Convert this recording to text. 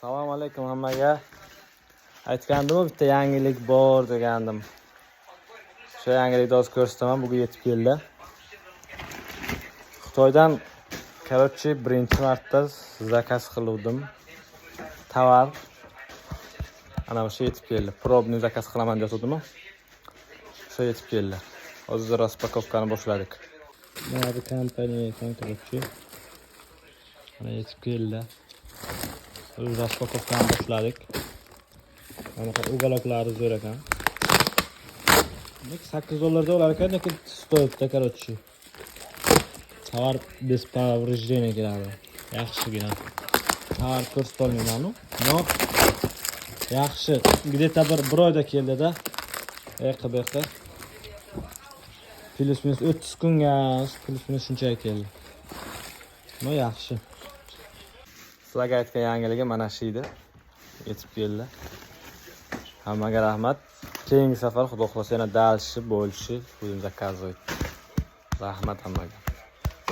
Assalomu alaykum hammaga. Aytgandim, bitta yangilik bor degandim. Shu yangilikni hozir ko'rsataman, bugun yetib keldi. Xitoydan birinchi marta zakaz qildim. Tovar ana o'sha yetib keldi. Probni zakaz qilaman degandim. O'sha yetib keldi. Hozir raspakovkani boshladik. Mana bu kompaniya korоче. Mana yetib keldi. Hozir raspakovkani boshladik. Mana bu ugaloklari zo'r ekan. $8 olar ekan, lekin stoyibdi, короче. Tovar без повреждения keladi. Yaxshigina. Tovar ko'rsatolmayman-ku. No. Yaxshi. Где-то bir oyda keldi-da. Eqi. Plus-minus 30 kunga, plus-minus shuncha keldi. No, yaxshi. Sizlarga aytgan yangiligim mana shu edi. Yetib keldi. Hammaga rahmat. Keyingi safar xudo xolasa yana dalshi bo'lishi, o'zim zakaz qo'ydim. Rahmat hammaga.